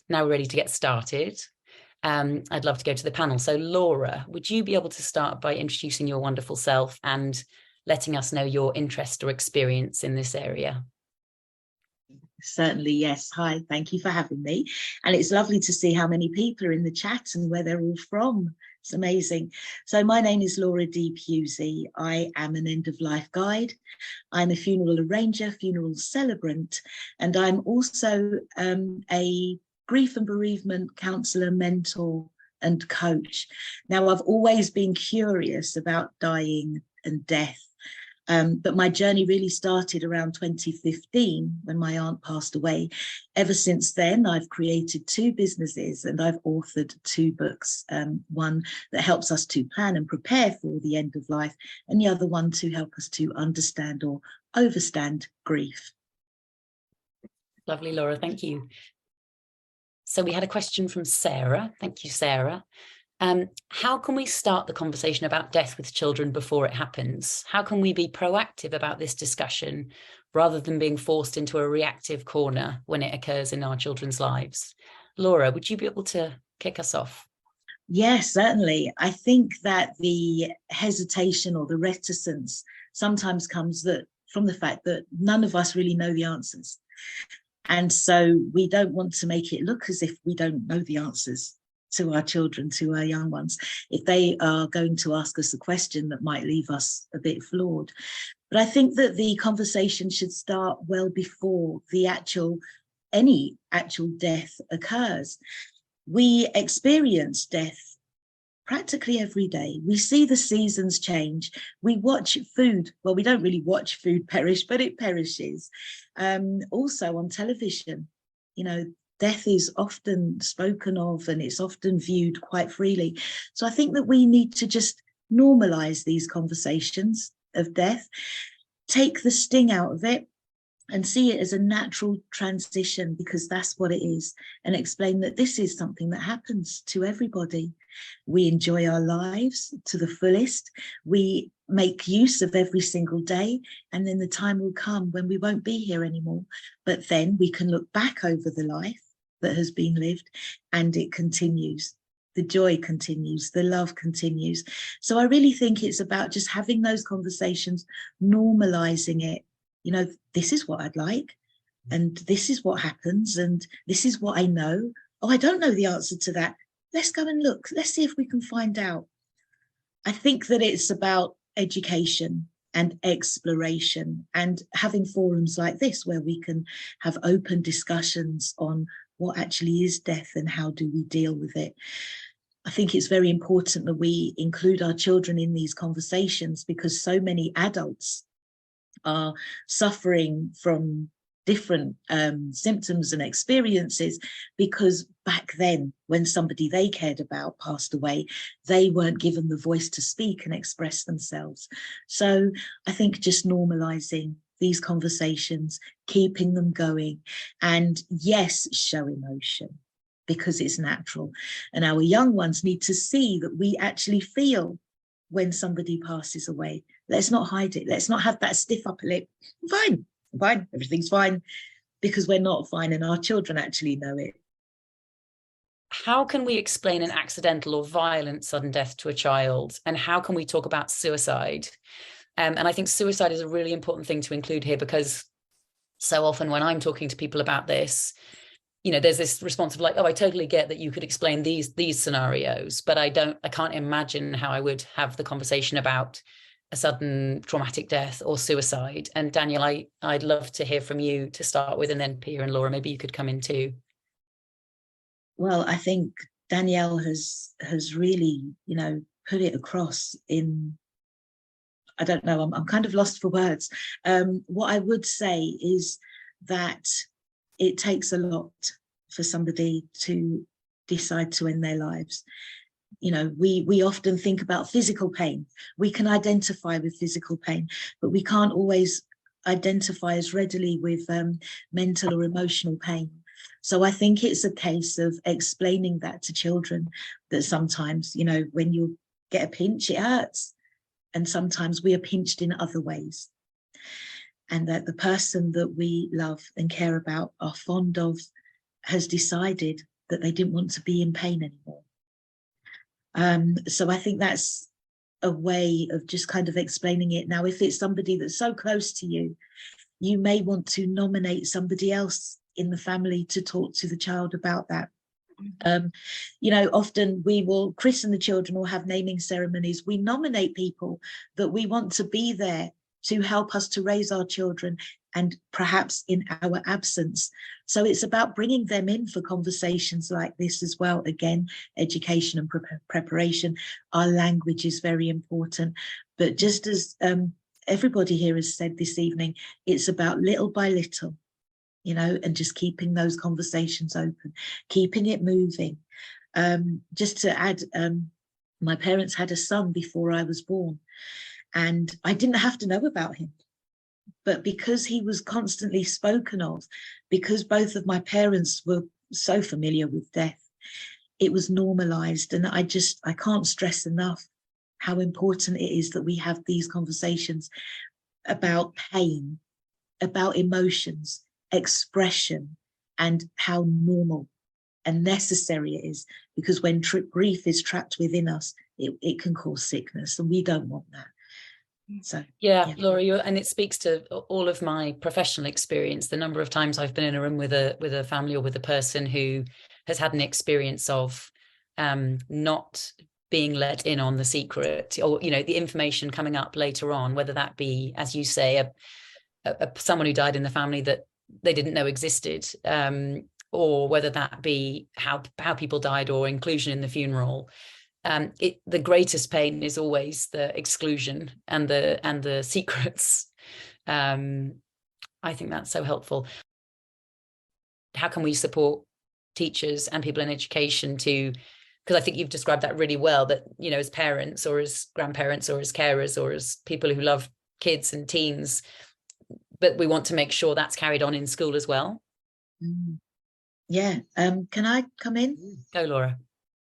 now we're ready to get started. I'd love to go to the panel. So Laura, would you be able to start by introducing your wonderful self and letting us know your interest or experience in this area? Certainly, yes. Hi, thank you for having me. And it's lovely to see how many people are in the chat and where they're all from. It's amazing. So my name is Laura D.I.P.ism. I am an end-of-life guide. I'm a funeral arranger, funeral celebrant, and I'm also a grief and bereavement counsellor, mentor and coach. Now, I've always been curious about dying and death. But my journey really started around 2015 when my aunt passed away. Ever since then, I've created 2 businesses and I've authored 2 books, one that helps us to plan and prepare for the end of life, and the other one to help us to understand or overstand grief. Lovely, Laura, thank you. So we had a question from Sarah. Thank you, Sarah. How can we start the conversation about death with children before it happens? How can we be proactive about this discussion rather than being forced into a reactive corner when it occurs in our children's lives? Laura, would you be able to kick us off? Yes, certainly. I think that the hesitation or the reticence sometimes comes from the fact that none of us really know the answers. And so we don't want to make it look as if we don't know the answers to our children, to our young ones, if they are going to ask us a question that might leave us a bit flawed. But I think that the conversation should start well before any actual death occurs. We experience death practically every day. We see the seasons change. We watch food. Well, we don't really watch food perish, but it perishes. Also on television, death is often spoken of and it's often viewed quite freely. So I think that we need to just normalize these conversations of death, take the sting out of it and see it as a natural transition, because that's what it is, and explain that this is something that happens to everybody. We enjoy our lives to the fullest. We make use of every single day, and then the time will come when we won't be here anymore. But then we can look back over the life that has been lived, and it continues. The joy continues, the love continues. So I really think it's about just having those conversations, normalizing it. This is what I'd like, and this is what happens, and this is what I know. Oh, I don't know the answer to that. Let's go and look. Let's see if we can find out. I think that it's about education and exploration, and having forums like this where we can have open discussions on what actually is death and how do we deal with it. I think it's very important that we include our children in these conversations, because so many adults are suffering from different symptoms and experiences, because back then when somebody they cared about passed away, they weren't given the voice to speak and express themselves. So I think just normalizing these conversations, keeping them going, and yes, show emotion, because it's natural. And our young ones need to see that we actually feel when somebody passes away. Let's not hide it. Let's not have that stiff upper lip. Fine, everything's fine, because we're not fine, and our children actually know it. How can we explain an accidental or violent sudden death to a child? And how can we talk about suicide? And I think suicide is a really important thing to include here, because so often when I'm talking to people about this, there's this response of like, oh, I totally get that you could explain these scenarios, but I can't imagine how I would have the conversation about a sudden traumatic death or suicide. And Daniel, I'd love to hear from you to start with, and then Pia and Laura, maybe you could come in too. Well, I think Danielle has really, put it across in, I don't know, I'm kind of lost for words. What I would say is that it takes a lot for somebody to decide to end their lives. We often think about physical pain. We can identify with physical pain, but we can't always identify as readily with mental or emotional pain. So I think it's a case of explaining that to children, that sometimes, when you get a pinch, it hurts. And sometimes we are pinched in other ways. And that the person that we love and care about, are fond of, has decided that they didn't want to be in pain anymore. So I think that's a way of just kind of explaining it. Now, if it's somebody that's so close to you, you may want to nominate somebody else in the family to talk to the child about that. You know, often we will christen the children or have naming ceremonies. We nominate people that we want to be there to help us to raise our children, and perhaps in our absence. So it's about bringing them in for conversations like this as well. Again, education and preparation. Our language is very important. But just as everybody here has said this evening, it's about little by little, you know, and just keeping those conversations open, keeping it moving. Just to add, my parents had a son before I was born, and I didn't have to know about him. But because he was constantly spoken of, because both of my parents were so familiar with death, it was normalized. And I can't stress enough how important it is that we have these conversations about pain, about emotions, expression, and how normal and necessary it is. Because when grief is trapped within us, it can cause sickness, and we don't want that. So yeah. Laura, and it speaks to all of my professional experience. The number of times I've been in a room with a family or with a person who has had an experience of not being let in on the secret, or, you know, the information coming up later on, whether that be, as you say, someone who died in the family that they didn't know existed, or whether that be how people died or inclusion in the funeral. The greatest pain is always the exclusion and the secrets. I think that's so helpful. How can we support teachers and people in education to, because I think you've described that really well, that, you know, as parents or as grandparents or as carers or as people who love kids and teens, but we want to make sure that's carried on in school as well. Yeah. Can I come in? Go, Laura.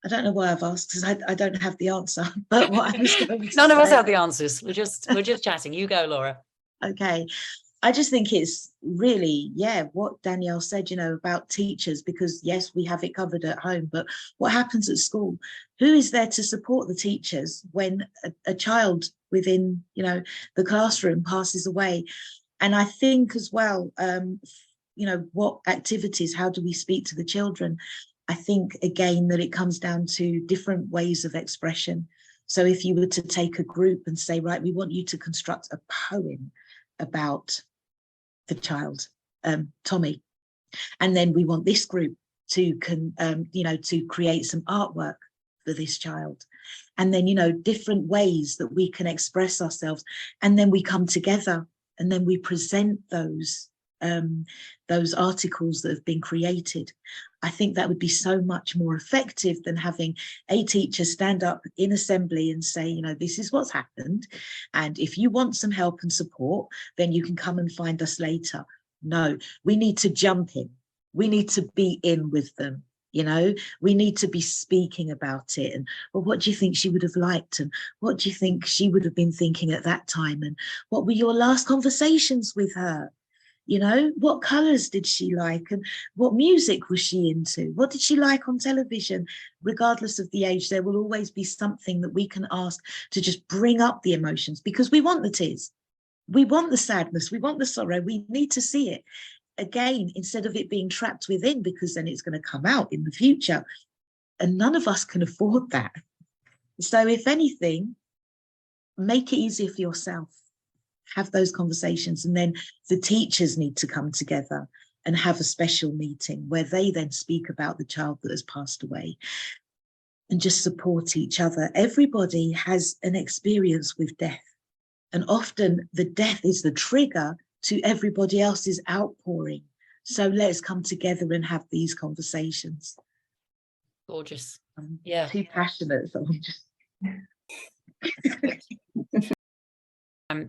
I don't know why I've asked, because I don't have the answer. But what I was going to None of us say, have the answers. We're just chatting. You go, Laura. Okay. I just think it's really, what Danielle said, you know, about teachers, because yes, we have it covered at home, but what happens at school? Who is there to support the teachers when a child within, you know, the classroom passes away? And I think as well, you know, what activities, how do we speak to the children? I think, again, that it comes down to different ways of expression. So if you were to take a group and say, right, we want you to construct a poem about the child, Tommy, and then we want this group to, you know, to create some artwork for this child. And then, you know, different ways that we can express ourselves. And then we come together and then we present those articles that have been created. I think that would be so much more effective than having a teacher stand up in assembly and say, you know, this is what's happened, and if you want some help and support, then you can come and find us later. No, we need to jump in. We need to be in with them. You know, we need to be speaking about it. And, well, what do you think she would have liked? And what do you think she would have been thinking at that time? And what were your last conversations with her? You know, what colours did she like? And what music was she into? What did she like on television? Regardless of the age, there will always be something that we can ask to just bring up the emotions, because we want the tears. We want the sadness. We want the sorrow. We need to see it. Again, instead of it being trapped within, because then it's going to come out in the future. And none of us can afford that. So if anything, make it easier for yourself. Have those conversations, and then the teachers need to come together and have a special meeting where they then speak about the child that has passed away and just support each other. Everybody has an experience with death, and often the death is the trigger to everybody else's outpouring. So let's come together and have these conversations. Gorgeous. Yeah. Too passionate. So I'm just...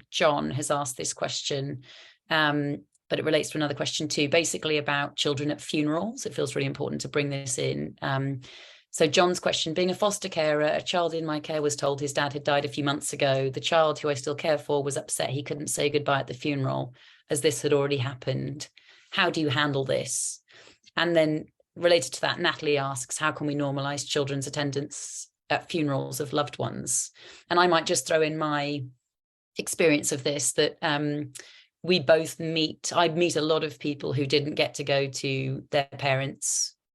John has asked this question, but it relates to another question too, basically about children at funerals. It feels really important to bring this in. So John's question: being a foster carer, a child in my care was told his dad had died a few months ago. The child, who I still care for, was upset he couldn't say goodbye at the funeral as this had already happened. How do you handle this? And then related to that, Natalie asks, how can we normalize children's attendance at funerals of loved ones? And I might just throw in my experience of this, that I meet a lot of people who didn't get to go to their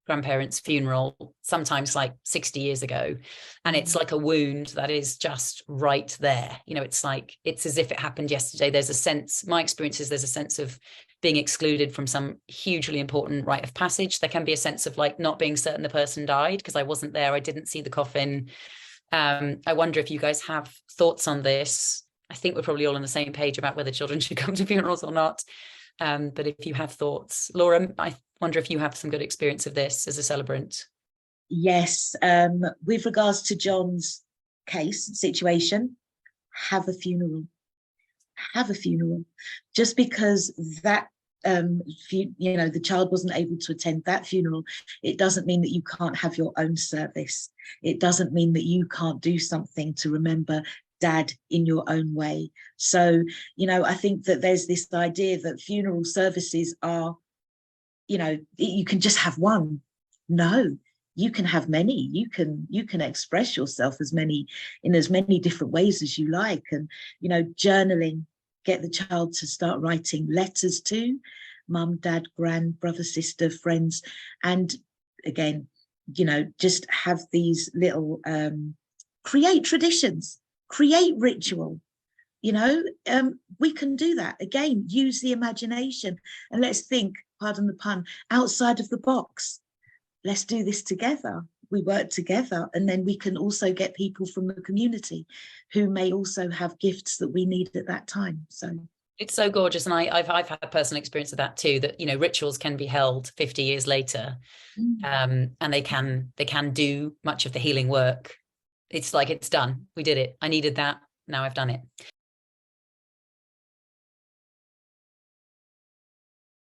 grandparents' funeral, sometimes like 60 years ago. And it's like a wound that is just right there. You know, it's like, it's as if it happened yesterday. There's a sense, my experience is there's a sense of being excluded from some hugely important rite of passage. There can be a sense of like not being certain the person died because I wasn't there. I didn't see the coffin. I wonder if you guys have thoughts on this. I think we're probably all on the same page about whether children should come to funerals or not. But if you have thoughts, Laura, I wonder if you have some good experience of this as a celebrant. Yes, with regards to John's situation, have a funeral. Have a funeral. Just because that the child wasn't able to attend that funeral, it doesn't mean that you can't have your own service. It doesn't mean that you can't do something to remember Dad in your own way. So, I think that there's this idea that funeral services are, you can just have one. No, you can have many. You can express yourself in as many different ways as you like. And, journaling, get the child to start writing letters to mum, dad, grand, brother, sister, friends. And again, just have these little, create traditions, create ritual. We can do that. Again, use the imagination and let's think, pardon the pun, outside of the box. Let's do this together. We work together, and then we can also get people from the community who may also have gifts that we need at that time. So it's so gorgeous, and I've had a personal experience of that too. That rituals can be held 50 years later, and they can do much of the healing work. It's like, it's done. We did it. I needed that. Now I've done it.